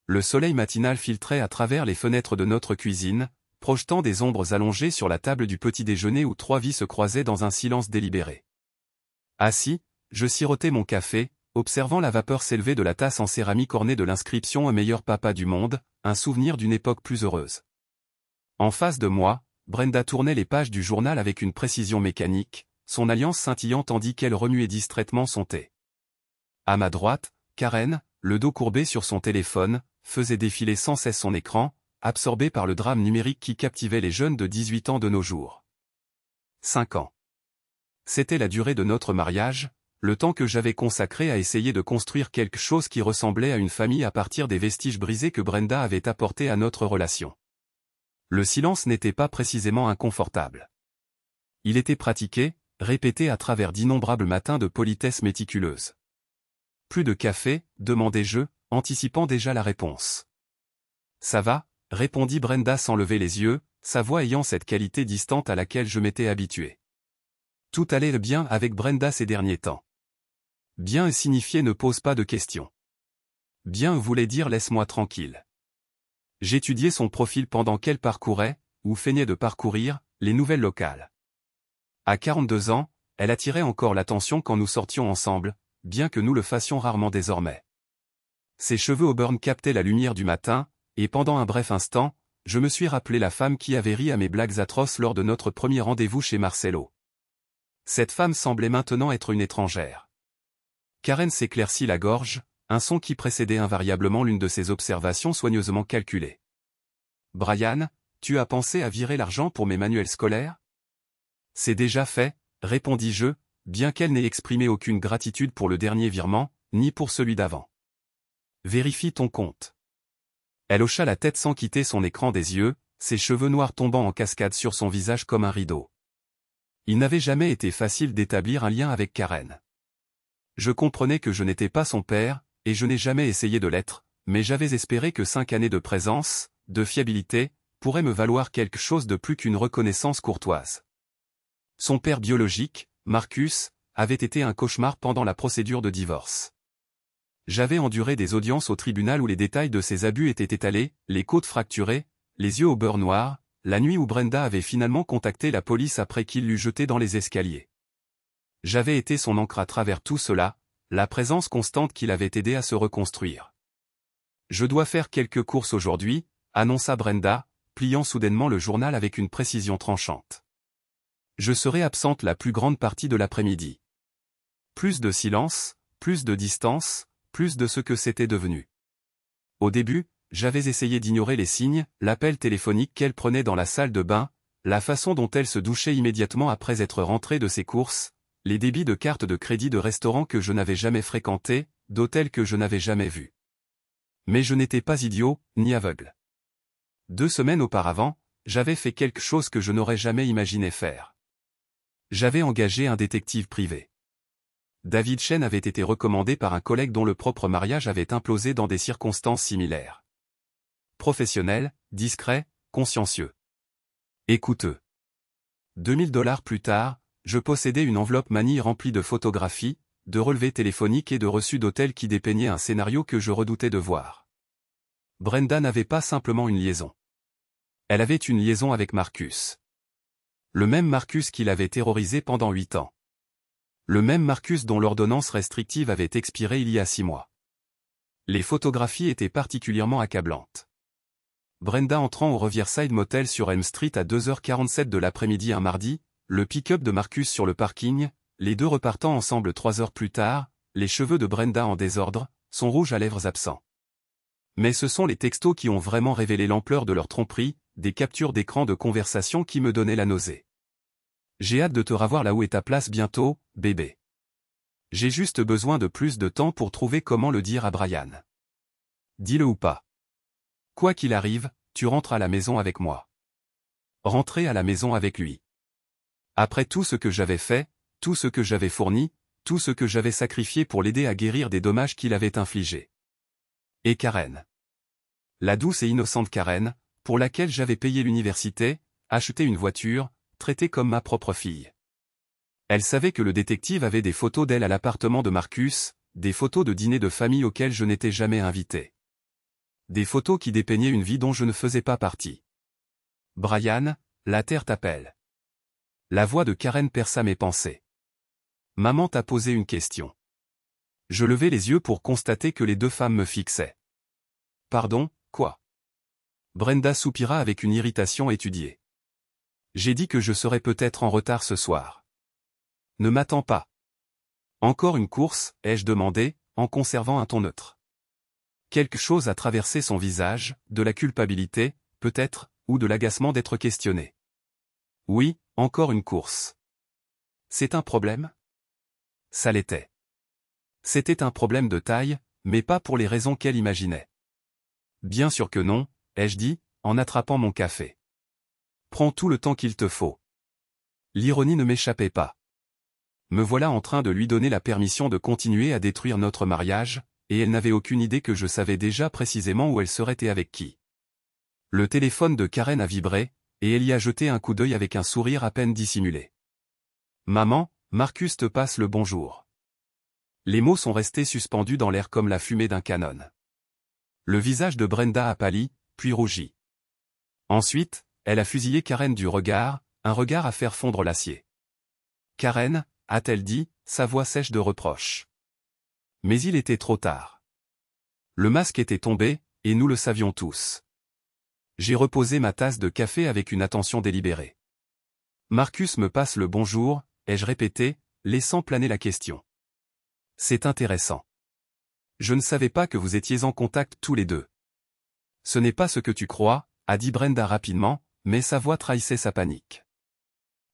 le soleil matinal filtrait à travers les fenêtres de notre cuisine, projetant des ombres allongées sur la table du petit déjeuner où trois vies se croisaient dans un silence délibéré. Assis, je sirotais mon café, observant la vapeur s'élever de la tasse en céramique ornée de l'inscription « Un meilleur papa du monde », un souvenir d'une époque plus heureuse. En face de moi, Brenda tournait les pages du journal avec une précision mécanique, son alliance scintillant tandis qu'elle remuait distraitement son thé. À ma droite, Karen, le dos courbé sur son téléphone, faisait défiler sans cesse son écran, absorbée par le drame numérique qui captivait les jeunes de 18 ans de nos jours. 5 ans. C'était la durée de notre mariage, le temps que j'avais consacré à essayer de construire quelque chose qui ressemblait à une famille à partir des vestiges brisés que Brenda avait apportés à notre relation. Le silence n'était pas précisément inconfortable. Il était pratiqué, répété à travers d'innombrables matins de politesse méticuleuse. Plus de café, demandai-je, anticipant déjà la réponse. Ça va, répondit Brenda sans lever les yeux, sa voix ayant cette qualité distante à laquelle je m'étais habitué. Tout allait bien avec Brenda ces derniers temps. Bien signifiait ne pose pas de questions. Bien voulait dire laisse-moi tranquille. J'étudiais son profil pendant qu'elle parcourait, ou feignait de parcourir, les nouvelles locales. À 42 ans, elle attirait encore l'attention quand nous sortions ensemble, bien que nous le fassions rarement désormais. Ses cheveux auburn captaient la lumière du matin, et pendant un bref instant, je me suis rappelé la femme qui avait ri à mes blagues atroces lors de notre premier rendez-vous chez Marcello. Cette femme semblait maintenant être une étrangère. Karen s'éclaircit la gorge, un son qui précédait invariablement l'une de ses observations soigneusement calculées. « Brian, tu as pensé à virer l'argent pour mes manuels scolaires ?»« C'est déjà fait, » répondis-je, bien qu'elle n'ait exprimé aucune gratitude pour le dernier virement, ni pour celui d'avant. « Vérifie ton compte. » Elle hocha la tête sans quitter son écran des yeux, ses cheveux noirs tombant en cascade sur son visage comme un rideau. Il n'avait jamais été facile d'établir un lien avec Karen. Je comprenais que je n'étais pas son père, et je n'ai jamais essayé de l'être, mais j'avais espéré que 5 années de présence, de fiabilité, pourraient me valoir quelque chose de plus qu'une reconnaissance courtoise. Son père biologique, Marcus, avait été un cauchemar pendant la procédure de divorce. J'avais enduré des audiences au tribunal où les détails de ses abus étaient étalés, les côtes fracturées, les yeux au beurre noir, la nuit où Brenda avait finalement contacté la police après qu'il l'eût jetée dans les escaliers. J'avais été son encre à travers tout cela, la présence constante qui l'avait aidé à se reconstruire. « Je dois faire quelques courses aujourd'hui », annonça Brenda, pliant soudainement le journal avec une précision tranchante. Je serai absente la plus grande partie de l'après-midi. Plus de silence, plus de distance, plus de ce que c'était devenu. Au début, j'avais essayé d'ignorer les signes, l'appel téléphonique qu'elle prenait dans la salle de bain, la façon dont elle se douchait immédiatement après être rentrée de ses courses, les débits de cartes de crédit de restaurants que je n'avais jamais fréquentés, d'hôtels que je n'avais jamais vus. Mais je n'étais pas idiot, ni aveugle. 2 semaines auparavant, j'avais fait quelque chose que je n'aurais jamais imaginé faire. J'avais engagé un détective privé. David Chen avait été recommandé par un collègue dont le propre mariage avait implosé dans des circonstances similaires. Professionnel, discret, consciencieux. Et coûteux. 2000 $ plus tard, je possédais une enveloppe manille remplie de photographies, de relevés téléphoniques et de reçus d'hôtel qui dépeignaient un scénario que je redoutais de voir. Brenda n'avait pas simplement une liaison. Elle avait une liaison avec Marcus. Le même Marcus qui l'avait terrorisé pendant 8 ans. Le même Marcus dont l'ordonnance restrictive avait expiré il y a 6 mois. Les photographies étaient particulièrement accablantes. Brenda entrant au Riverside Motel sur Elm Street à 2h47 de l'après-midi un mardi, le pick-up de Marcus sur le parking, les deux repartant ensemble 3 heures plus tard, les cheveux de Brenda en désordre, son rouge à lèvres absent. Mais ce sont les textos qui ont vraiment révélé l'ampleur de leur tromperie, des captures d'écran de conversation qui me donnaient la nausée. J'ai hâte de te revoir là où est ta place bientôt, bébé. J'ai juste besoin de plus de temps pour trouver comment le dire à Brian. Dis-le ou pas. Quoi qu'il arrive, tu rentres à la maison avec moi. Rentrer à la maison avec lui. Après tout ce que j'avais fait, tout ce que j'avais fourni, tout ce que j'avais sacrifié pour l'aider à guérir des dommages qu'il avait infligés. Et Karen. La douce et innocente Karen, pour laquelle j'avais payé l'université, acheté une voiture, traitée comme ma propre fille. Elle savait que le détective avait des photos d'elle à l'appartement de Marcus, des photos de dîners de famille auxquels je n'étais jamais invité. Des photos qui dépeignaient une vie dont je ne faisais pas partie. Brian, la terre t'appelle. La voix de Karen perça mes pensées. Maman t'a posé une question. Je levai les yeux pour constater que les deux femmes me fixaient. Pardon, quoi? Brenda soupira avec une irritation étudiée. J'ai dit que je serais peut-être en retard ce soir. Ne m'attends pas. Encore une course, ai-je demandé, en conservant un ton neutre. Quelque chose a traversé son visage, de la culpabilité, peut-être, ou de l'agacement d'être questionné. Oui, encore une course. C'est un problème? Ça l'était. C'était un problème de taille, mais pas pour les raisons qu'elle imaginait. Bien sûr que non, ai-je dit, en attrapant mon café. Prends tout le temps qu'il te faut. L'ironie ne m'échappait pas. Me voilà en train de lui donner la permission de continuer à détruire notre mariage, et elle n'avait aucune idée que je savais déjà précisément où elle serait et avec qui. Le téléphone de Karen a vibré, et elle y a jeté un coup d'œil avec un sourire à peine dissimulé. Maman, Marcus te passe le bonjour. Les mots sont restés suspendus dans l'air comme la fumée d'un canon. Le visage de Brenda a pâli, puis rougi. Ensuite, elle a fusillé Karen du regard, un regard à faire fondre l'acier. Karen, a-t-elle dit, sa voix sèche de reproche. Mais il était trop tard. Le masque était tombé, et nous le savions tous. J'ai reposé ma tasse de café avec une attention délibérée. Marcus me passe le bonjour, ai-je répété, laissant planer la question. C'est intéressant. Je ne savais pas que vous étiez en contact tous les deux. Ce n'est pas ce que tu crois, a dit Brenda rapidement, mais sa voix trahissait sa panique.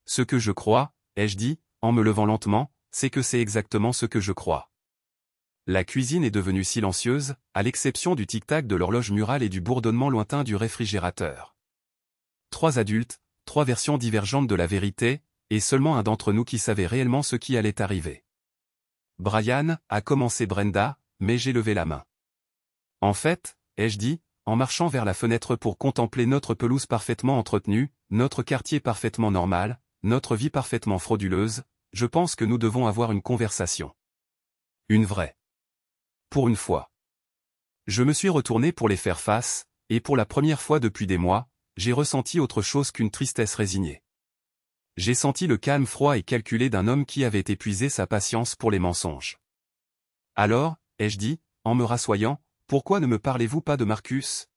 Ce que je crois, ai-je dit, en me levant lentement, c'est que c'est exactement ce que je crois. La cuisine est devenue silencieuse, à l'exception du tic-tac de l'horloge murale et du bourdonnement lointain du réfrigérateur. 3 adultes, 3 versions divergentes de la vérité, et seulement un d'entre nous qui savait réellement ce qui allait arriver. Brian, a commencé Brenda, mais j'ai levé la main. En fait, ai-je dit, en marchant vers la fenêtre pour contempler notre pelouse parfaitement entretenue, notre quartier parfaitement normal, notre vie parfaitement frauduleuse, je pense que nous devons avoir une conversation. Une vraie. Pour une fois. Je me suis retourné pour les faire face, et pour la première fois depuis des mois, j'ai ressenti autre chose qu'une tristesse résignée. J'ai senti le calme froid et calculé d'un homme qui avait épuisé sa patience pour les mensonges. Alors, ai-je dit, en me rassoyant, pourquoi ne me parlez-vous pas de Marcus?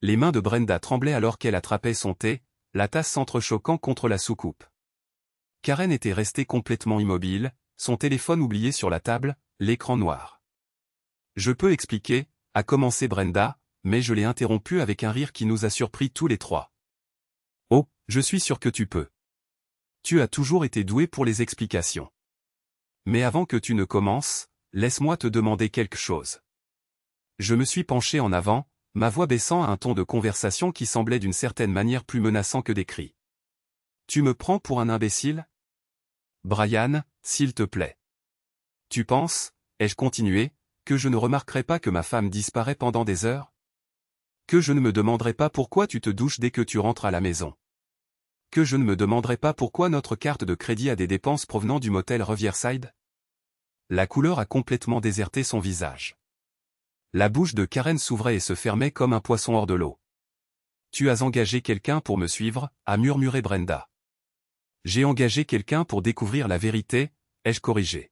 Les mains de Brenda tremblaient alors qu'elle attrapait son thé, la tasse s'entrechoquant contre la soucoupe. Karen était restée complètement immobile, son téléphone oublié sur la table, l'écran noir. Je peux expliquer, a commencé Brenda, mais je l'ai interrompue avec un rire qui nous a surpris tous les trois. Oh, je suis sûr que tu peux. Tu as toujours été doué pour les explications. Mais avant que tu ne commences, laisse-moi te demander quelque chose. Je me suis penché en avant, ma voix baissant à un ton de conversation qui semblait d'une certaine manière plus menaçant que des cris. Tu me prends pour un imbécile? Brian, s'il te plaît. Tu penses, ai-je continué, que je ne remarquerai pas que ma femme disparaît pendant des heures? Que je ne me demanderai pas pourquoi tu te douches dès que tu rentres à la maison? Que je ne me demanderai pas pourquoi notre carte de crédit a des dépenses provenant du motel Riverside? La couleur a complètement déserté son visage. La bouche de Karen s'ouvrait et se fermait comme un poisson hors de l'eau. Tu as engagé quelqu'un pour me suivre, a murmuré Brenda. J'ai engagé quelqu'un pour découvrir la vérité, ai-je corrigé.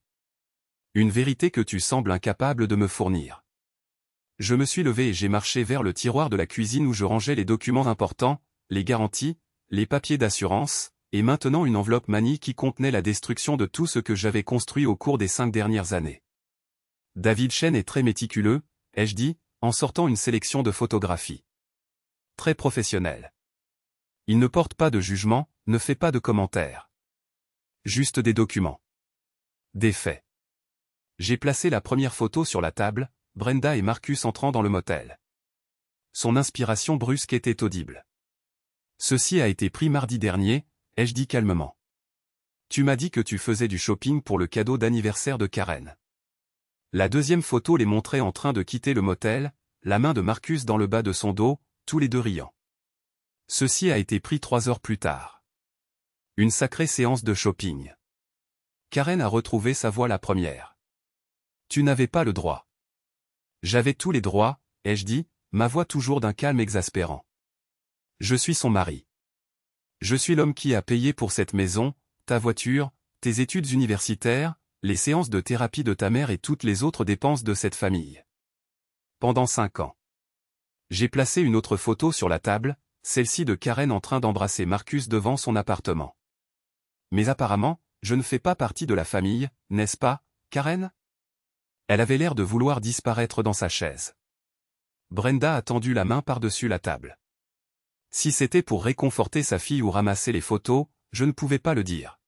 Une vérité que tu sembles incapable de me fournir. Je me suis levé et j'ai marché vers le tiroir de la cuisine où je rangeais les documents importants, les garanties, les papiers d'assurance, et maintenant une enveloppe manie qui contenait la destruction de tout ce que j'avais construit au cours des 5 dernières années. David Chen est très méticuleux, ai-je dit, en sortant une sélection de photographies. Très professionnel. Il ne porte pas de jugement, ne fait pas de commentaires. Juste des documents. Des faits. J'ai placé la première photo sur la table, Brenda et Marcus entrant dans le motel. Son inspiration brusque était audible. Ceci a été pris mardi dernier, ai-je dit calmement. Tu m'as dit que tu faisais du shopping pour le cadeau d'anniversaire de Karen. La deuxième photo les montrait en train de quitter le motel, la main de Marcus dans le bas de son dos, tous les deux riant. Ceci a été pris 3 heures plus tard. Une sacrée séance de shopping. Karen a retrouvé sa voix la première. Tu n'avais pas le droit. J'avais tous les droits, ai-je dit, ma voix toujours d'un calme exaspérant. Je suis son mari. Je suis l'homme qui a payé pour cette maison, ta voiture, tes études universitaires, les séances de thérapie de ta mère et toutes les autres dépenses de cette famille. Pendant 5 ans. J'ai placé une autre photo sur la table, celle-ci de Karen en train d'embrasser Marcus devant son appartement. Mais apparemment, je ne fais pas partie de la famille, n'est-ce pas, Karen? Elle avait l'air de vouloir disparaître dans sa chaise. Brenda a tendu la main par-dessus la table. Si c'était pour réconforter sa fille ou ramasser les photos, je ne pouvais pas le dire.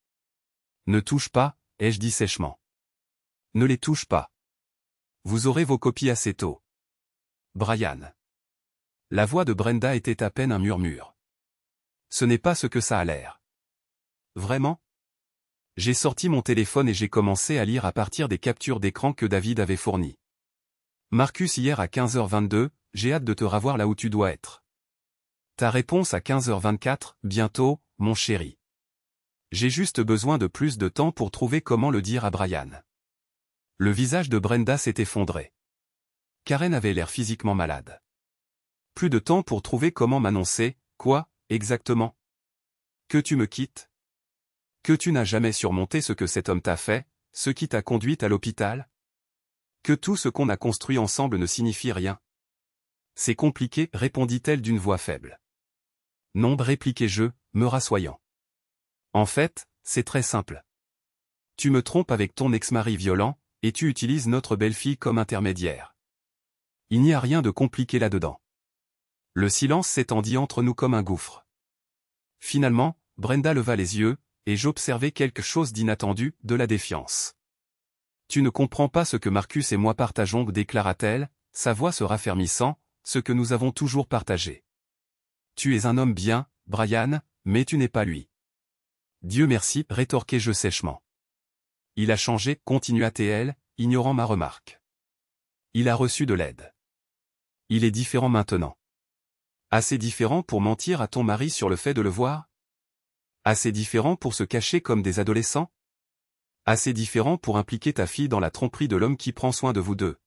Ne touche pas, ai-je dit sèchement. Ne les touche pas. Vous aurez vos copies assez tôt. Brian. La voix de Brenda était à peine un murmure. Ce n'est pas ce que ça a l'air. Vraiment? J'ai sorti mon téléphone et j'ai commencé à lire à partir des captures d'écran que David avait fournies. Marcus hier à 15h22, j'ai hâte de te revoir là où tu dois être. Ta réponse à 15h24, bientôt, mon chéri. J'ai juste besoin de plus de temps pour trouver comment le dire à Brian. Le visage de Brenda s'est effondré. Karen avait l'air physiquement malade. Plus de temps pour trouver comment m'annoncer, quoi, exactement? Que tu me quittes? Que tu n'as jamais surmonté ce que cet homme t'a fait, ce qui t'a conduite à l'hôpital? Que tout ce qu'on a construit ensemble ne signifie rien? C'est compliqué, répondit-elle d'une voix faible. Non, répliquai-je, me rassoyant. En fait, c'est très simple. Tu me trompes avec ton ex-mari violent, et tu utilises notre belle-fille comme intermédiaire. Il n'y a rien de compliqué là-dedans. Le silence s'étendit entre nous comme un gouffre. Finalement, Brenda leva les yeux, et j'observai quelque chose d'inattendu, de la défiance. Tu ne comprends pas ce que Marcus et moi partageons, déclara-t-elle, sa voix se raffermissant, ce que nous avons toujours partagé. Tu es un homme bien, Brian, mais tu n'es pas lui. Dieu merci, rétorquai-je sèchement. Il a changé, continua-t-elle, ignorant ma remarque. Il a reçu de l'aide. Il est différent maintenant. Assez différent pour mentir à ton mari sur le fait de le voir? Assez différent pour se cacher comme des adolescents? Assez différent pour impliquer ta fille dans la tromperie de l'homme qui prend soin de vous deux?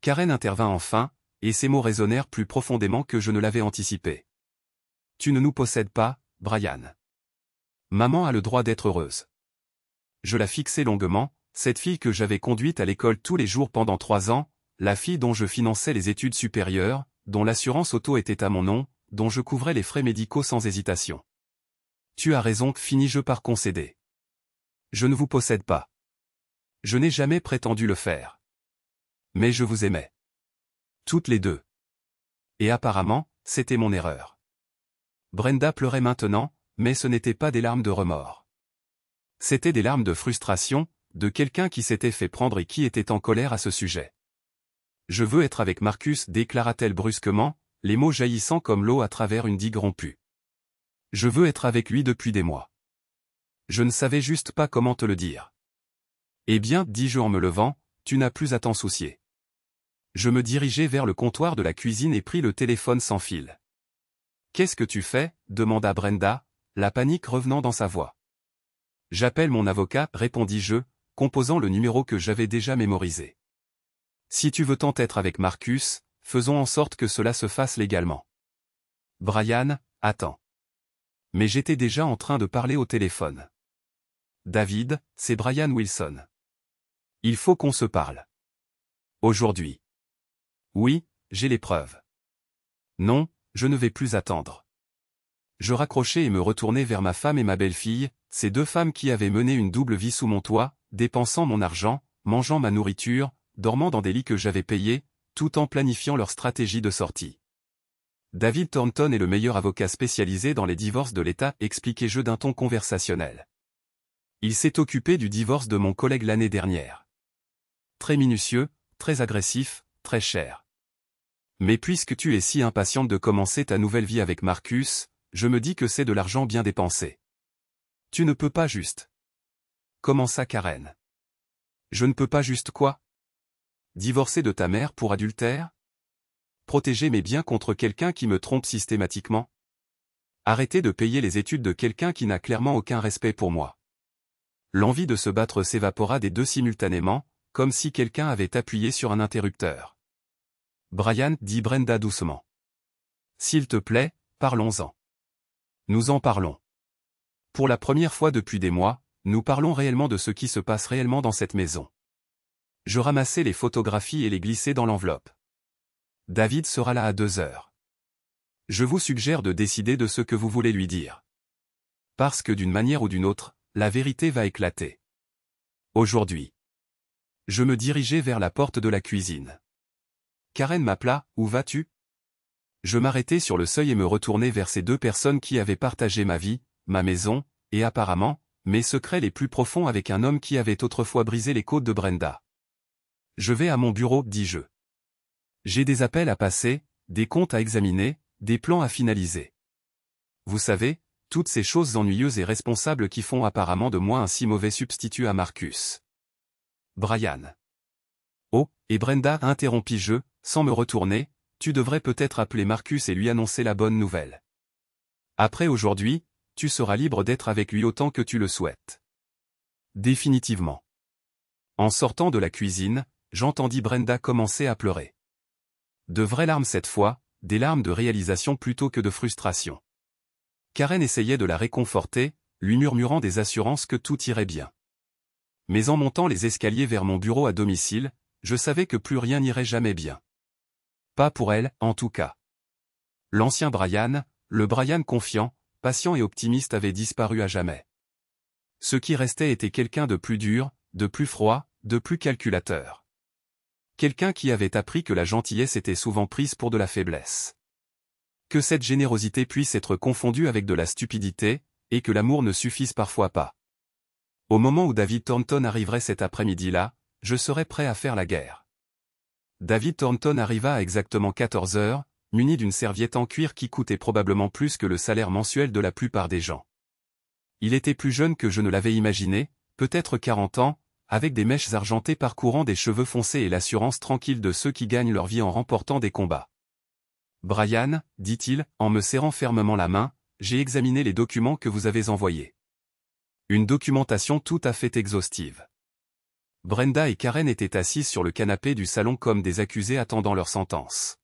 Karen intervint enfin, et ses mots résonnèrent plus profondément que je ne l'avais anticipé. Tu ne nous possèdes pas, Brian. Maman a le droit d'être heureuse. Je la fixai longuement, cette fille que j'avais conduite à l'école tous les jours pendant 3 ans, la fille dont je finançais les études supérieures, dont l'assurance auto était à mon nom, dont je couvrais les frais médicaux sans hésitation. Tu as raison, finis-je par concéder. Je ne vous possède pas. Je n'ai jamais prétendu le faire. Mais je vous aimais. Toutes les deux. Et apparemment, c'était mon erreur. Brenda pleurait maintenant, mais ce n'était pas des larmes de remords. C'était des larmes de frustration, de quelqu'un qui s'était fait prendre et qui était en colère à ce sujet. Je veux être avec Marcus, déclara-t-elle brusquement, les mots jaillissant comme l'eau à travers une digue rompue. Je veux être avec lui depuis des mois. Je ne savais juste pas comment te le dire. Eh bien, dis-je en me levant, tu n'as plus à t'en soucier. Je me dirigeai vers le comptoir de la cuisine et pris le téléphone sans fil. Qu'est-ce que tu fais? Demanda Brenda, la panique revenant dans sa voix. J'appelle mon avocat, répondis-je, composant le numéro que j'avais déjà mémorisé. Si tu veux tant être avec Marcus, faisons en sorte que cela se fasse légalement. Brian, attends. Mais j'étais déjà en train de parler au téléphone. David, c'est Brian Wilson. Il faut qu'on se parle. Aujourd'hui. Oui, j'ai les preuves. Non, je ne vais plus attendre. Je raccrochai et me retournai vers ma femme et ma belle-fille, ces 2 femmes qui avaient mené une double vie sous mon toit, dépensant mon argent, mangeant ma nourriture, dormant dans des lits que j'avais payés, tout en planifiant leur stratégie de sortie. David Thornton est le meilleur avocat spécialisé dans les divorces de l'État, expliquai-je d'un ton conversationnel. Il s'est occupé du divorce de mon collègue l'année dernière. Très minutieux, très agressif, très cher. Mais puisque tu es si impatiente de commencer ta nouvelle vie avec Marcus, je me dis que c'est de l'argent bien dépensé. Tu ne peux pas juste. Commença Karen. Je ne peux pas juste quoi? Divorcer de ta mère pour adultère? Protéger mes biens contre quelqu'un qui me trompe systématiquement? Arrêter de payer les études de quelqu'un qui n'a clairement aucun respect pour moi? L'envie de se battre s'évapora des deux simultanément, comme si quelqu'un avait appuyé sur un interrupteur. Brian, dit Brenda doucement. S'il te plaît, parlons-en. Nous en parlons. Pour la première fois depuis des mois, nous parlons réellement de ce qui se passe réellement dans cette maison. Je ramassai les photographies et les glissai dans l'enveloppe. David sera là à 2 heures. Je vous suggère de décider de ce que vous voulez lui dire. Parce que d'une manière ou d'une autre, la vérité va éclater. Aujourd'hui. Je me dirigeai vers la porte de la cuisine. Karen m'appela, « Où vas-tu » Je m'arrêtai sur le seuil et me retournai vers ces 2 personnes qui avaient partagé ma vie, ma maison, et apparemment, mes secrets les plus profonds avec un homme qui avait autrefois brisé les côtes de Brenda. Je vais à mon bureau, dis-je. J'ai des appels à passer, des comptes à examiner, des plans à finaliser. Vous savez, toutes ces choses ennuyeuses et responsables qui font apparemment de moi un si mauvais substitut à Marcus. Brian. Oh, et Brenda, interrompis-je, sans me retourner, tu devrais peut-être appeler Marcus et lui annoncer la bonne nouvelle. Après aujourd'hui, tu seras libre d'être avec lui autant que tu le souhaites. Définitivement. En sortant de la cuisine, j'entendis Brenda commencer à pleurer. De vraies larmes cette fois, des larmes de réalisation plutôt que de frustration. Karen essayait de la réconforter, lui murmurant des assurances que tout irait bien. Mais en montant les escaliers vers mon bureau à domicile, je savais que plus rien n'irait jamais bien. Pas pour elle, en tout cas. L'ancien Brian, le Brian confiant, patient et optimiste avait disparu à jamais. Ce qui restait était quelqu'un de plus dur, de plus froid, de plus calculateur. Quelqu'un qui avait appris que la gentillesse était souvent prise pour de la faiblesse. Que cette générosité puisse être confondue avec de la stupidité, et que l'amour ne suffise parfois pas. Au moment où David Thornton arriverait cet après-midi-là, je serais prêt à faire la guerre. David Thornton arriva à exactement 14 heures, muni d'une serviette en cuir qui coûtait probablement plus que le salaire mensuel de la plupart des gens. Il était plus jeune que je ne l'avais imaginé, peut-être 40 ans, avec des mèches argentées parcourant des cheveux foncés et l'assurance tranquille de ceux qui gagnent leur vie en remportant des combats. « Brian, dit-il, en me serrant fermement la main, j'ai examiné les documents que vous avez envoyés. Une documentation tout à fait exhaustive. » Brenda et Karen étaient assises sur le canapé du salon comme des accusés attendant leur sentence.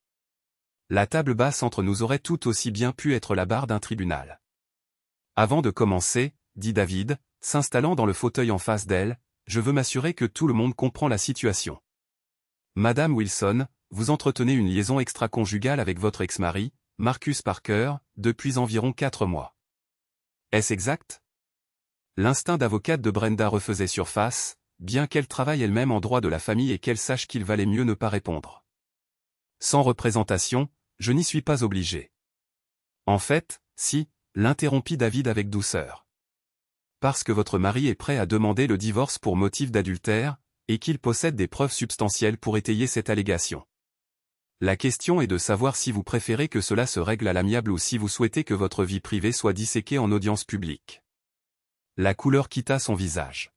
La table basse entre nous aurait tout aussi bien pu être la barre d'un tribunal. Avant de commencer, dit David, s'installant dans le fauteuil en face d'elle, je veux m'assurer que tout le monde comprend la situation. Madame Wilson, vous entretenez une liaison extra-conjugale avec votre ex-mari, Marcus Parker, depuis environ 4 mois. Est-ce exact? L'instinct d'avocate de Brenda refaisait surface, bien qu'elle travaille elle-même en droit de la famille et qu'elle sache qu'il valait mieux ne pas répondre. Sans représentation, je n'y suis pas obligé. En fait, si, l'interrompit David avec douceur. Parce que votre mari est prêt à demander le divorce pour motif d'adultère, et qu'il possède des preuves substantielles pour étayer cette allégation. La question est de savoir si vous préférez que cela se règle à l'amiable ou si vous souhaitez que votre vie privée soit disséquée en audience publique. La couleur quitta son visage.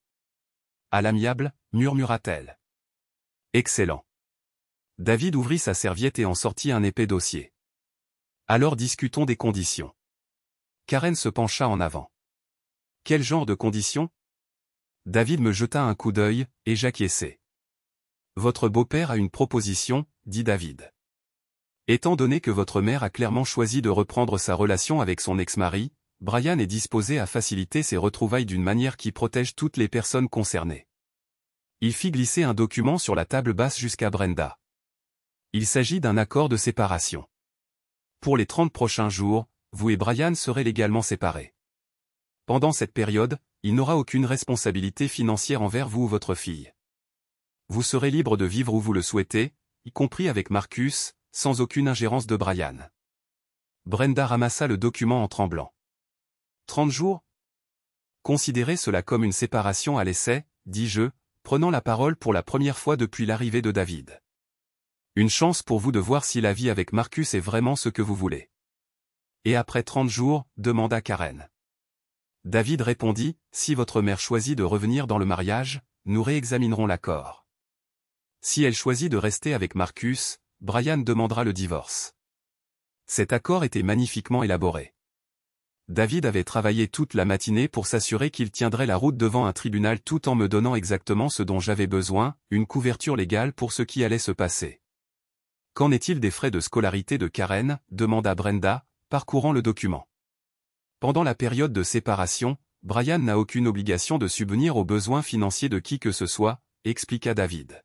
À l'amiable, murmura-t-elle. Excellent. David ouvrit sa serviette et en sortit un épais dossier. Alors discutons des conditions. Karen se pencha en avant. Quel genre de conditions? David me jeta un coup d'œil, et j'acquiesçai. Votre beau-père a une proposition, dit David. Étant donné que votre mère a clairement choisi de reprendre sa relation avec son ex-mari, Brian est disposé à faciliter ses retrouvailles d'une manière qui protège toutes les personnes concernées. Il fit glisser un document sur la table basse jusqu'à Brenda. Il s'agit d'un accord de séparation. Pour les 30 prochains jours, vous et Brian serez légalement séparés. Pendant cette période, il n'aura aucune responsabilité financière envers vous ou votre fille. Vous serez libre de vivre où vous le souhaitez, y compris avec Marcus, sans aucune ingérence de Brian. Brenda ramassa le document en tremblant. 30 jours? Considérez cela comme une séparation à l'essai, dis-je, prenant la parole pour la première fois depuis l'arrivée de David. Une chance pour vous de voir si la vie avec Marcus est vraiment ce que vous voulez. Et après 30 jours, demanda Karen. David répondit, si votre mère choisit de revenir dans le mariage, nous réexaminerons l'accord. Si elle choisit de rester avec Marcus, Brian demandera le divorce. Cet accord était magnifiquement élaboré. David avait travaillé toute la matinée pour s'assurer qu'il tiendrait la route devant un tribunal tout en me donnant exactement ce dont j'avais besoin, une couverture légale pour ce qui allait se passer. Qu'en est-il des frais de scolarité de Karen, demanda Brenda, parcourant le document. Pendant la période de séparation, Brian n'a aucune obligation de subvenir aux besoins financiers de qui que ce soit, expliqua David.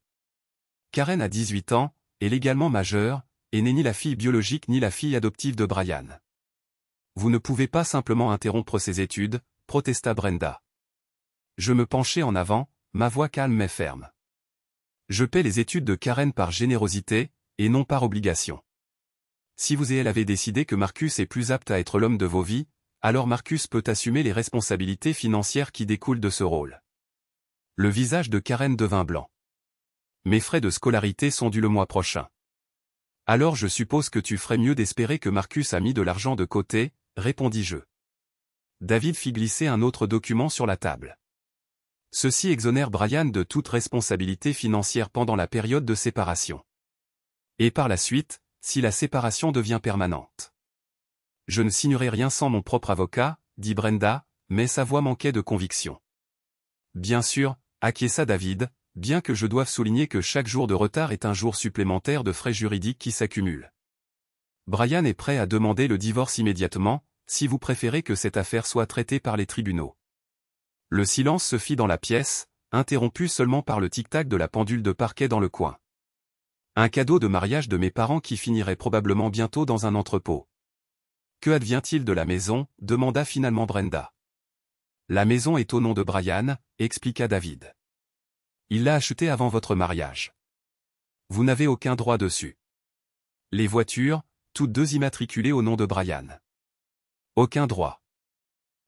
Karen a 18 ans, est légalement majeure, et n'est ni la fille biologique ni la fille adoptive de Brian. Vous ne pouvez pas simplement interrompre ses études, protesta Brenda. Je me penchai en avant, ma voix calme mais ferme. Je paie les études de Karen par générosité, et non par obligation. Si vous et elle avez décidé que Marcus est plus apte à être l'homme de vos vies, alors Marcus peut assumer les responsabilités financières qui découlent de ce rôle. Le visage de Karen devint blanc. Mes frais de scolarité sont dus le mois prochain. Alors je suppose que tu ferais mieux d'espérer que Marcus a mis de l'argent de côté, répondis-je. David fit glisser un autre document sur la table. Ceci exonère Brian de toute responsabilité financière pendant la période de séparation. Et par la suite, si la séparation devient permanente. Je ne signerai rien sans mon propre avocat, dit Brenda, mais sa voix manquait de conviction. Bien sûr, acquiesça David, bien que je doive souligner que chaque jour de retard est un jour supplémentaire de frais juridiques qui s'accumulent. Brian est prêt à demander le divorce immédiatement, si vous préférez que cette affaire soit traitée par les tribunaux. Le silence se fit dans la pièce, interrompu seulement par le tic-tac de la pendule de parquet dans le coin. Un cadeau de mariage de mes parents qui finirait probablement bientôt dans un entrepôt. Que advient-il de la maison, demanda finalement Brenda. La maison est au nom de Brian, expliqua David. Il l'a achetée avant votre mariage. Vous n'avez aucun droit dessus. Les voitures, toutes deux immatriculées au nom de Brian. Aucun droit.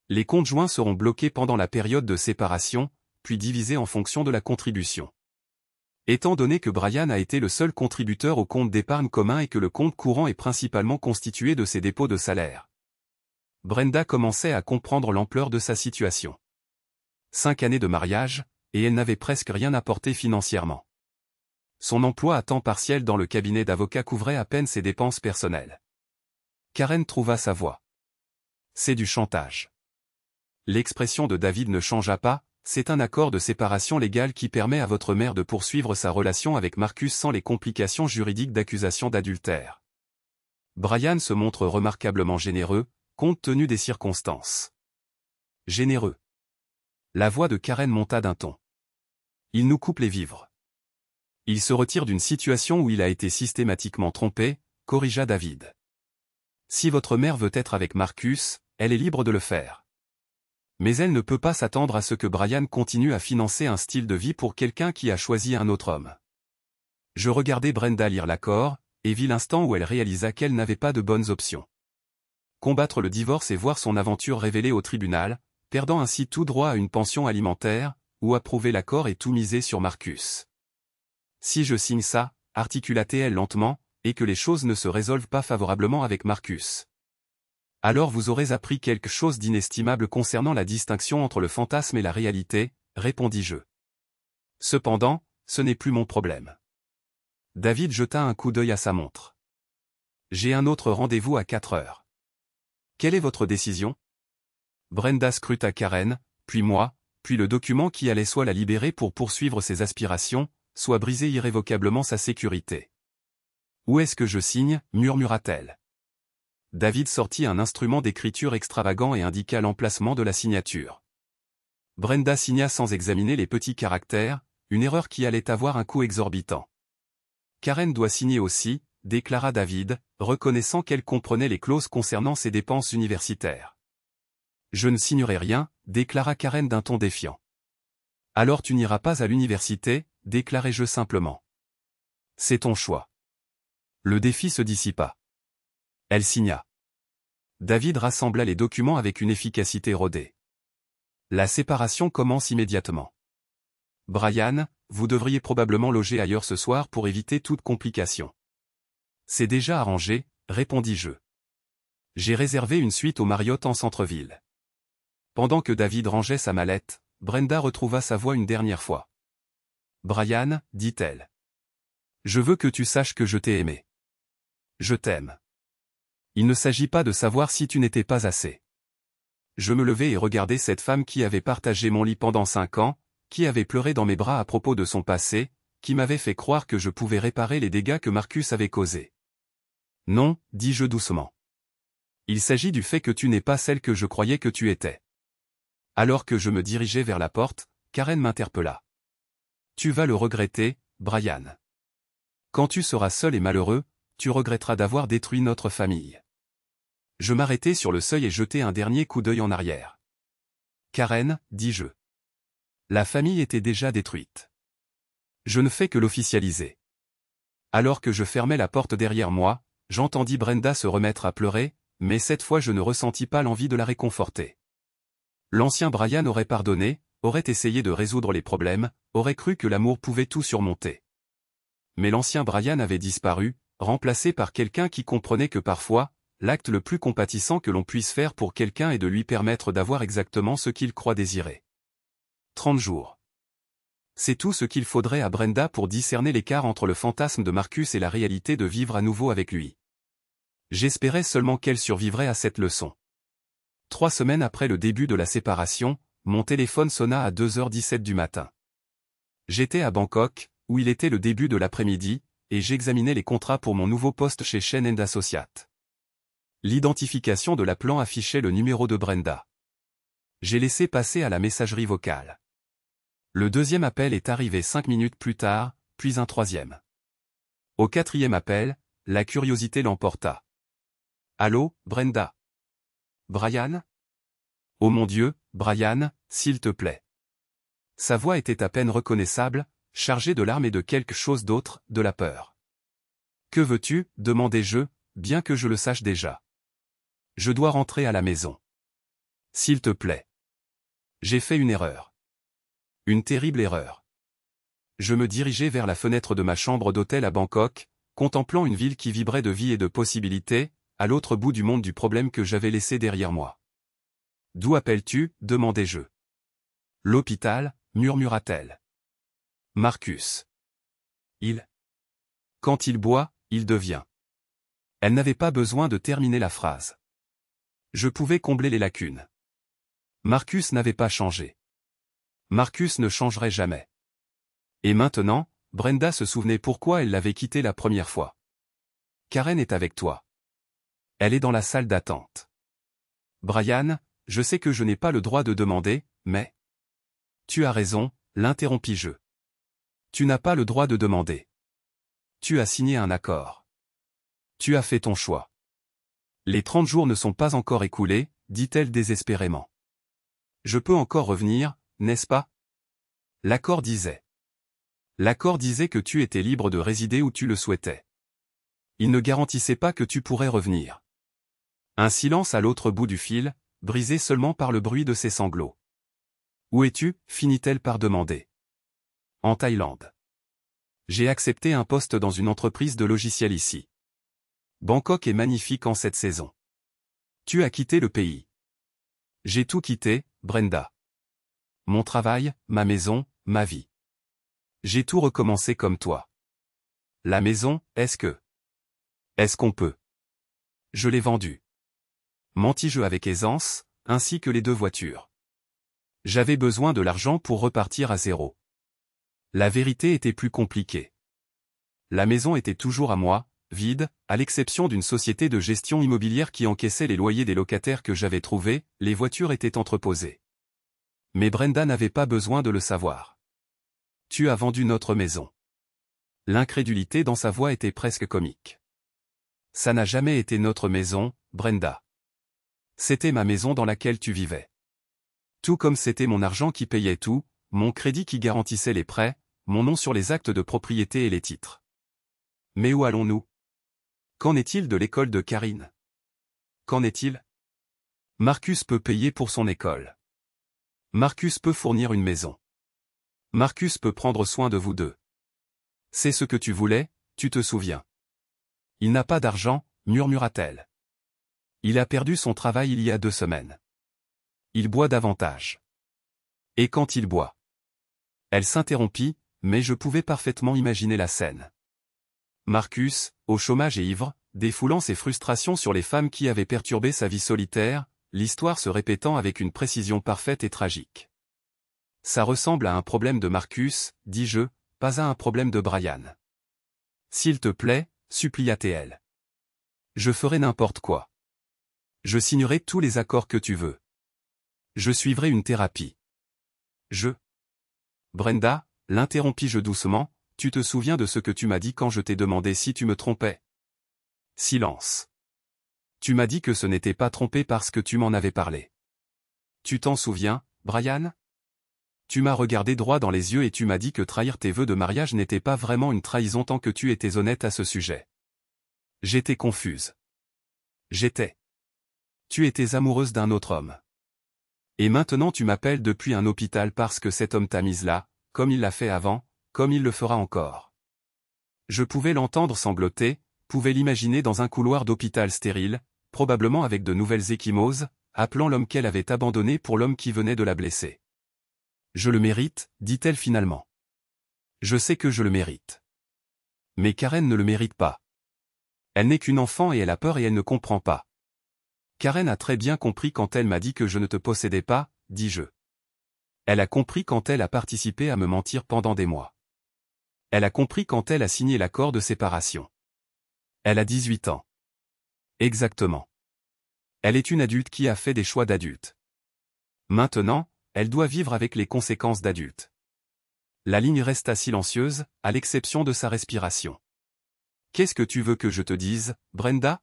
Les comptes joints seront bloqués pendant la période de séparation, puis divisés en fonction de la contribution. Étant donné que Brian a été le seul contributeur au compte d'épargne commun et que le compte courant est principalement constitué de ses dépôts de salaire. Brenda commençait à comprendre l'ampleur de sa situation. 5 années de mariage, et elle n'avait presque rien apporté financièrement. Son emploi à temps partiel dans le cabinet d'avocat couvrait à peine ses dépenses personnelles. Karen trouva sa voix. C'est du chantage. L'expression de David ne changea pas. C'est un accord de séparation légale qui permet à votre mère de poursuivre sa relation avec Marcus sans les complications juridiques d'accusation d'adultère. Brian se montre remarquablement généreux, compte tenu des circonstances. Généreux. La voix de Karen monta d'un ton. Il nous coupe les vivres. Il se retire d'une situation où il a été systématiquement trompé, corrigea David. Si votre mère veut être avec Marcus, elle est libre de le faire. Mais elle ne peut pas s'attendre à ce que Brian continue à financer un style de vie pour quelqu'un qui a choisi un autre homme. Je regardai Brenda lire l'accord, et vis l'instant où elle réalisa qu'elle n'avait pas de bonnes options. Combattre le divorce et voir son aventure révélée au tribunal, perdant ainsi tout droit à une pension alimentaire, ou approuver l'accord et tout miser sur Marcus. Si je signe ça, articula-t-elle lentement, et que les choses ne se résolvent pas favorablement avec Marcus. Alors vous aurez appris quelque chose d'inestimable concernant la distinction entre le fantasme et la réalité, répondis-je. Cependant, ce n'est plus mon problème. David jeta un coup d'œil à sa montre. J'ai un autre rendez-vous à 4 heures. Quelle est votre décision? Brenda scruta Karen, puis moi, puis le document qui allait soit la libérer pour poursuivre ses aspirations, soit briser irrévocablement sa sécurité. Où est-ce que je signe, murmura-t-elle. David sortit un instrument d'écriture extravagant et indiqua l'emplacement de la signature. Brenda signa sans examiner les petits caractères, une erreur qui allait avoir un coût exorbitant. Karen doit signer aussi, déclara David, reconnaissant qu'elle comprenait les clauses concernant ses dépenses universitaires. Je ne signerai rien, déclara Karen d'un ton défiant. Alors tu n'iras pas à l'université, déclarai-je simplement. C'est ton choix. Le défi se dissipa. Elle signa. David rassembla les documents avec une efficacité rodée. La séparation commence immédiatement. Brian, vous devriez probablement loger ailleurs ce soir pour éviter toute complication. C'est déjà arrangé, répondis-je. J'ai réservé une suite au Marriott en centre-ville. Pendant que David rangeait sa mallette, Brenda retrouva sa voix une dernière fois. Brian, dit-elle. Je veux que tu saches que je t'ai aimé. Je t'aime. Il ne s'agit pas de savoir si tu n'étais pas assez. Je me levai et regardai cette femme qui avait partagé mon lit pendant 5 ans, qui avait pleuré dans mes bras à propos de son passé, qui m'avait fait croire que je pouvais réparer les dégâts que Marcus avait causés. Non, dis-je doucement. Il s'agit du fait que tu n'es pas celle que je croyais que tu étais. Alors que je me dirigeais vers la porte, Karen m'interpella. Tu vas le regretter, Brian. Quand tu seras seul et malheureux, tu regretteras d'avoir détruit notre famille. Je m'arrêtai sur le seuil et jetai un dernier coup d'œil en arrière. Karen, dis-je. La famille était déjà détruite. Je ne fais que l'officialiser. Alors que je fermais la porte derrière moi, j'entendis Brenda se remettre à pleurer, mais cette fois je ne ressentis pas l'envie de la réconforter. L'ancien Brian aurait pardonné, aurait essayé de résoudre les problèmes, aurait cru que l'amour pouvait tout surmonter. Mais l'ancien Brian avait disparu, remplacé par quelqu'un qui comprenait que parfois, l'acte le plus compatissant que l'on puisse faire pour quelqu'un est de lui permettre d'avoir exactement ce qu'il croit désirer. 30 jours. C'est tout ce qu'il faudrait à Brenda pour discerner l'écart entre le fantasme de Marcus et la réalité de vivre à nouveau avec lui. J'espérais seulement qu'elle survivrait à cette leçon. 3 semaines après le début de la séparation, mon téléphone sonna à 2h17 du matin. J'étais à Bangkok, où il était le début de l'après-midi, et j'examinais les contrats pour mon nouveau poste chez Shen & Associates. L'identification de l'appelant affichait le numéro de Brenda. J'ai laissé passer à la messagerie vocale. Le deuxième appel est arrivé 5 minutes plus tard, puis un troisième. Au quatrième appel, la curiosité l'emporta. Allô, Brenda? Brian? Oh mon Dieu, Brian, s'il te plaît. Sa voix était à peine reconnaissable, chargée de larmes et de quelque chose d'autre, de la peur. Que veux-tu? Demandai-je, bien que je le sache déjà. Je dois rentrer à la maison. S'il te plaît. J'ai fait une erreur. Une terrible erreur. Je me dirigeai vers la fenêtre de ma chambre d'hôtel à Bangkok, contemplant une ville qui vibrait de vie et de possibilités, à l'autre bout du monde du problème que j'avais laissé derrière moi. D'où appelles-tu? Demandai-je. L'hôpital, murmura-t-elle. Marcus. Quand il boit, il devient. Elle n'avait pas besoin de terminer la phrase. Je pouvais combler les lacunes. Marcus n'avait pas changé. Marcus ne changerait jamais. Et maintenant, Brenda se souvenait pourquoi elle l'avait quitté la première fois. Karen est avec toi. Elle est dans la salle d'attente. Brian, je sais que je n'ai pas le droit de demander, mais... Tu as raison, l'interrompis-je. Tu n'as pas le droit de demander. Tu as signé un accord. Tu as fait ton choix. Les 30 jours ne sont pas encore écoulés, dit-elle désespérément. Je peux encore revenir, n'est-ce pas? L'accord disait. L'accord disait que tu étais libre de résider où tu le souhaitais. Il ne garantissait pas que tu pourrais revenir. Un silence à l'autre bout du fil, brisé seulement par le bruit de ses sanglots. Où es-tu? Finit-elle par demander. En Thaïlande. J'ai accepté un poste dans une entreprise de logiciels ici. Bangkok est magnifique en cette saison. Tu as quitté le pays. J'ai tout quitté, Brenda. Mon travail, ma maison, ma vie. J'ai tout recommencé comme toi. La maison, est-ce qu'on peut? Je l'ai vendue. Mentis-je avec aisance, ainsi que les 2 voitures. J'avais besoin de l'argent pour repartir à zéro. La vérité était plus compliquée. La maison était toujours à moi, vide, à l'exception d'une société de gestion immobilière qui encaissait les loyers des locataires que j'avais trouvés, les voitures étaient entreposées. Mais Brenda n'avait pas besoin de le savoir. Tu as vendu notre maison. L'incrédulité dans sa voix était presque comique. Ça n'a jamais été notre maison, Brenda. C'était ma maison dans laquelle tu vivais. Tout comme c'était mon argent qui payait tout, mon crédit qui garantissait les prêts, mon nom sur les actes de propriété et les titres. Mais où allons-nous? Qu'en est-il de l'école de Karine? Qu'en est-il? Marcus peut payer pour son école. Marcus peut fournir une maison. Marcus peut prendre soin de vous deux. C'est ce que tu voulais, tu te souviens. Il n'a pas d'argent, murmura-t-elle. Il a perdu son travail il y a 2 semaines. Il boit davantage. Et quand il boit? Elle s'interrompit, mais je pouvais parfaitement imaginer la scène. Marcus, au chômage et ivre, défoulant ses frustrations sur les femmes qui avaient perturbé sa vie solitaire, l'histoire se répétant avec une précision parfaite et tragique. Ça ressemble à un problème de Marcus, dis-je, pas à un problème de Brian. S'il te plaît, supplia-t-elle. Je ferai n'importe quoi. Je signerai tous les accords que tu veux. Je suivrai une thérapie. Brenda, l'interrompis-je doucement, tu te souviens de ce que tu m'as dit quand je t'ai demandé si tu me trompais? Silence. Tu m'as dit que ce n'était pas trompé parce que tu m'en avais parlé. Tu t'en souviens, Brian? Tu m'as regardé droit dans les yeux et tu m'as dit que trahir tes vœux de mariage n'était pas vraiment une trahison tant que tu étais honnête à ce sujet. J'étais confuse. Tu étais amoureuse d'un autre homme. Et maintenant tu m'appelles depuis un hôpital parce que cet homme t'a mise là, comme il l'a fait avant, comme il le fera encore. Je pouvais l'entendre sangloter, pouvais l'imaginer dans un couloir d'hôpital stérile, probablement avec de nouvelles ecchymoses, appelant l'homme qu'elle avait abandonné pour l'homme qui venait de la blesser. Je le mérite, dit-elle finalement. Je sais que je le mérite. Mais Karen ne le mérite pas. Elle n'est qu'une enfant et elle a peur et elle ne comprend pas. Karen a très bien compris quand elle m'a dit que je ne te possédais pas, dis-je. Elle a compris quand elle a participé à me mentir pendant des mois. Elle a compris quand elle a signé l'accord de séparation. Elle a 18 ans. Exactement. Elle est une adulte qui a fait des choix d'adulte. Maintenant, elle doit vivre avec les conséquences d'adulte. La ligne resta silencieuse, à l'exception de sa respiration. Qu'est-ce que tu veux que je te dise, Brenda?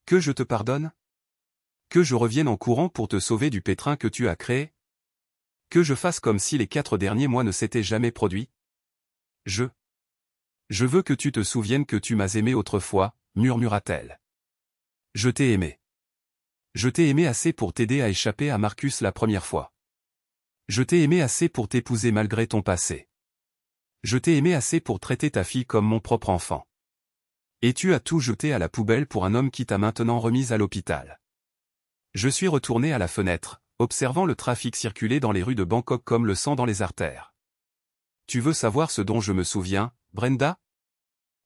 Que je te pardonne? Que je revienne en courant pour te sauver du pétrin que tu as créé? Que je fasse comme si les 4 derniers mois ne s'étaient jamais produits? Je veux que tu te souviennes que tu m'as aimé autrefois, murmura-t-elle. Je t'ai aimé. Je t'ai aimé assez pour t'aider à échapper à Marcus la première fois. Je t'ai aimé assez pour t'épouser malgré ton passé. Je t'ai aimé assez pour traiter ta fille comme mon propre enfant. Et tu as tout jeté à la poubelle pour un homme qui t'a maintenant remise à l'hôpital. Je suis retourné à la fenêtre, observant le trafic circuler dans les rues de Bangkok comme le sang dans les artères. Tu veux savoir ce dont je me souviens, Brenda?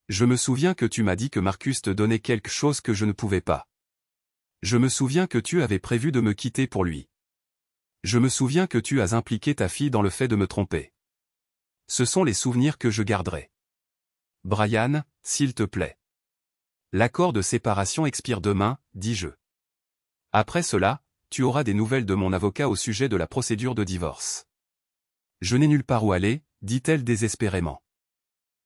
Je me souviens que tu m'as dit que Marcus te donnait quelque chose que je ne pouvais pas. Je me souviens que tu avais prévu de me quitter pour lui. Je me souviens que tu as impliqué ta fille dans le fait de me tromper. Ce sont les souvenirs que je garderai. Brian, s'il te plaît. L'accord de séparation expire demain, dis-je. Après cela, tu auras des nouvelles de mon avocat au sujet de la procédure de divorce. Je n'ai nulle part où aller, dit-elle désespérément.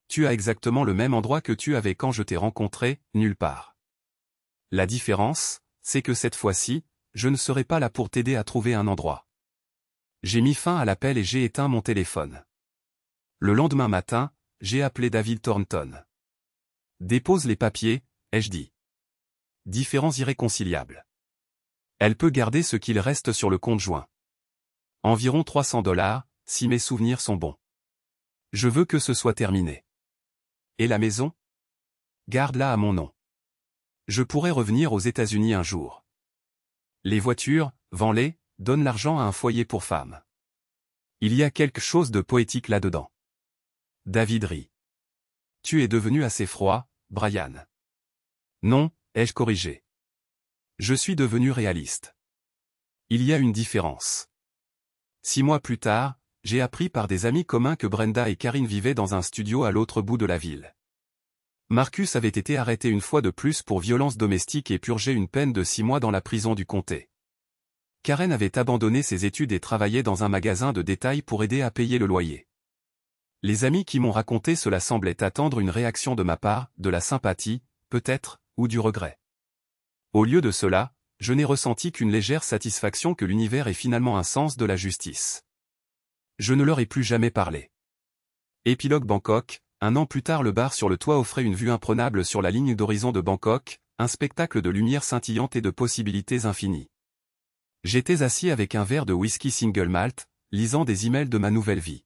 Tu as exactement le même endroit que tu avais quand je t'ai rencontré, nulle part. La différence, c'est que cette fois-ci, je ne serai pas là pour t'aider à trouver un endroit. J'ai mis fin à l'appel et j'ai éteint mon téléphone. Le lendemain matin, j'ai appelé David Thornton. Dépose les papiers, ai-je dit. Différends irréconciliables. Elle peut garder ce qu'il reste sur le compte joint. Environ $300, si mes souvenirs sont bons. Je veux que ce soit terminé. Et la maison? Garde-la à mon nom. Je pourrais revenir aux États-Unis un jour. Les voitures, vends-les, donne l'argent à un foyer pour femmes. Il y a quelque chose de poétique là-dedans. David rit. Tu es devenu assez froid, Brian. Non, ai-je corrigé. Je suis devenu réaliste. Il y a une différence. 6 mois plus tard, j'ai appris par des amis communs que Brenda et Karine vivaient dans un studio à l'autre bout de la ville. Marcus avait été arrêté une fois de plus pour violence domestique et purgé une peine de 6 mois dans la prison du comté. Karen avait abandonné ses études et travaillait dans un magasin de détail pour aider à payer le loyer. Les amis qui m'ont raconté cela semblaient attendre une réaction de ma part, de la sympathie, peut-être, ou du regret. Au lieu de cela, je n'ai ressenti qu'une légère satisfaction que l'univers ait finalement un sens de la justice. Je ne leur ai plus jamais parlé. Épilogue Bangkok, 1 an plus tard le bar sur le toit offrait une vue imprenable sur la ligne d'horizon de Bangkok, un spectacle de lumière scintillante et de possibilités infinies. J'étais assis avec un verre de whisky single malt, lisant des emails de ma nouvelle vie.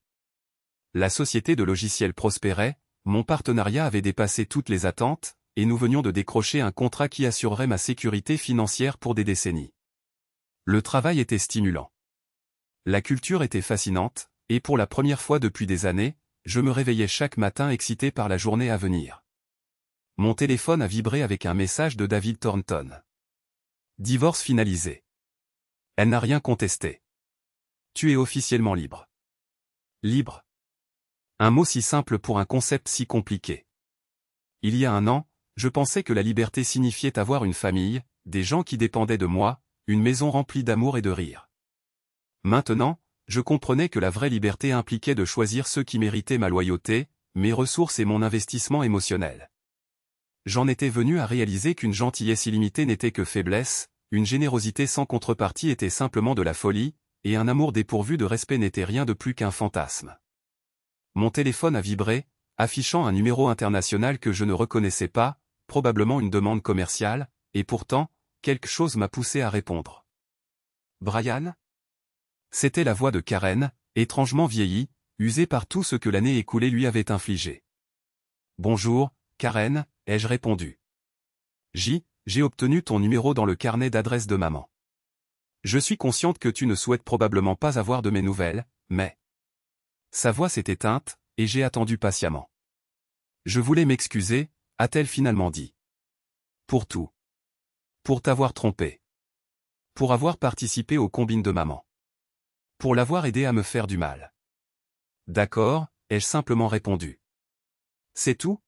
La société de logiciels prospérait, mon partenariat avait dépassé toutes les attentes, et nous venions de décrocher un contrat qui assurerait ma sécurité financière pour des décennies. Le travail était stimulant. La culture était fascinante, et pour la première fois depuis des années, je me réveillais chaque matin excité par la journée à venir. Mon téléphone a vibré avec un message de David Thornton. Divorce finalisé. Elle n'a rien contesté. Tu es officiellement libre. Libre. Un mot si simple pour un concept si compliqué. Il y a un an, je pensais que la liberté signifiait avoir une famille, des gens qui dépendaient de moi, une maison remplie d'amour et de rire. Maintenant, je comprenais que la vraie liberté impliquait de choisir ceux qui méritaient ma loyauté, mes ressources et mon investissement émotionnel. J'en étais venu à réaliser qu'une gentillesse illimitée n'était que faiblesse, une générosité sans contrepartie était simplement de la folie, et un amour dépourvu de respect n'était rien de plus qu'un fantasme. Mon téléphone a vibré, affichant un numéro international que je ne reconnaissais pas, probablement une demande commerciale, et pourtant, quelque chose m'a poussé à répondre. Brian ? C'était la voix de Karen, étrangement vieillie, usée par tout ce que l'année écoulée lui avait infligé. Bonjour, Karen, ai-je répondu. J'ai obtenu ton numéro dans le carnet d'adresse de maman. Je suis consciente que tu ne souhaites probablement pas avoir de mes nouvelles, mais... Sa voix s'est éteinte, et j'ai attendu patiemment. Je voulais m'excuser, a-t-elle finalement dit. Pour tout. Pour t'avoir trompé. Pour avoir participé aux combines de maman. Pour l'avoir aidé à me faire du mal. D'accord, ai-je simplement répondu. C'est tout ?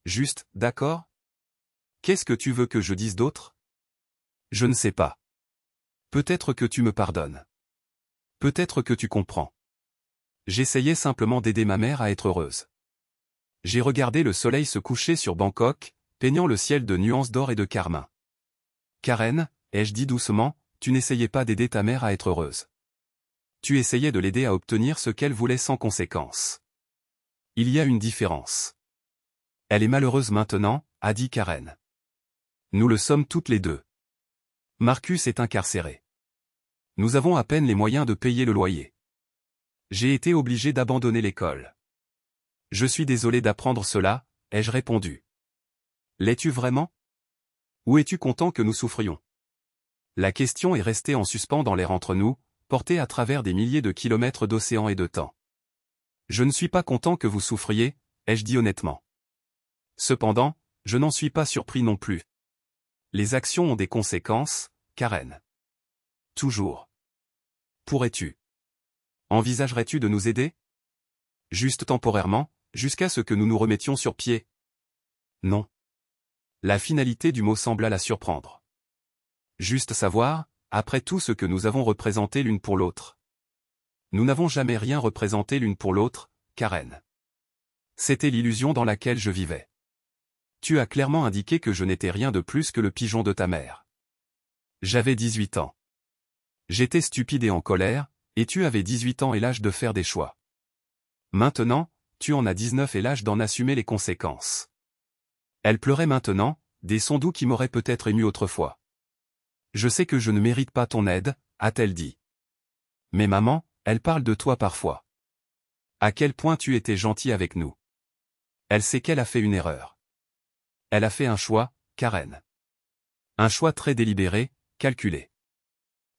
Juste, d'accord ? Qu'est-ce que tu veux que je dise d'autre ? Je ne sais pas. Peut-être que tu me pardonnes. Peut-être que tu comprends. J'essayais simplement d'aider ma mère à être heureuse. J'ai regardé le soleil se coucher sur Bangkok, peignant le ciel de nuances d'or et de carmin. Karen, ai-je dit doucement, tu n'essayais pas d'aider ta mère à être heureuse. Tu essayais de l'aider à obtenir ce qu'elle voulait sans conséquence. Il y a une différence. Elle est malheureuse maintenant, a dit Karen. Nous le sommes toutes les deux. Marcus est incarcéré. Nous avons à peine les moyens de payer le loyer. J'ai été obligé d'abandonner l'école. Je suis désolé d'apprendre cela, ai-je répondu. L'es-tu vraiment ? Ou es-tu content que nous souffrions ? La question est restée en suspens dans l'air entre nous, portée à travers des milliers de kilomètres d'océan et de temps. Je ne suis pas content que vous souffriez, ai-je dit honnêtement. Cependant, je n'en suis pas surpris non plus. Les actions ont des conséquences, Karen. Toujours. Pourrais-tu ? Envisagerais-tu de nous aider ? Juste temporairement, jusqu'à ce que nous nous remettions sur pied. Non. La finalité du mot sembla la surprendre. Juste savoir, après tout ce que nous avons représenté l'une pour l'autre. Nous n'avons jamais rien représenté l'une pour l'autre, Karen. C'était l'illusion dans laquelle je vivais. Tu as clairement indiqué que je n'étais rien de plus que le pigeon de ta mère. J'avais 18 ans. J'étais stupide et en colère, et tu avais 18 ans et l'âge de faire des choix. Maintenant, tu en as 19 et l'âge d'en assumer les conséquences. Elle pleurait maintenant, des sons doux qui m'auraient peut-être ému autrefois. Je sais que je ne mérite pas ton aide, a-t-elle dit. Mais maman, elle parle de toi parfois. À quel point tu étais gentil avec nous. Elle sait qu'elle a fait une erreur. Elle a fait un choix, Karen. Un choix très délibéré, calculé.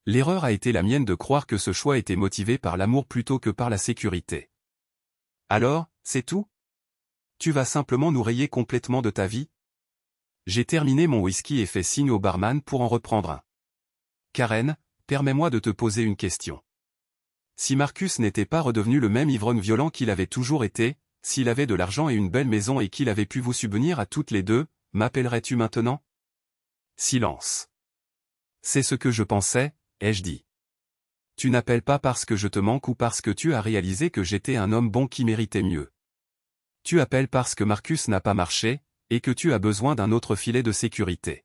L'erreur a été la mienne de croire que ce choix était motivé par l'amour plutôt que par la sécurité. Alors, c'est tout ? Tu vas simplement nous rayer complètement de ta vie ? J'ai terminé mon whisky et fait signe au barman pour en reprendre un. Karen, permets-moi de te poser une question. Si Marcus n'était pas redevenu le même ivrogne violent qu'il avait toujours été, s'il avait de l'argent et une belle maison et qu'il avait pu vous subvenir à toutes les deux, m'appellerais-tu maintenant ? Silence. C'est ce que je pensais, ai-je dit. Tu n'appelles pas parce que je te manque ou parce que tu as réalisé que j'étais un homme bon qui méritait mieux. Tu appelles parce que Marcus n'a pas marché, et que tu as besoin d'un autre filet de sécurité.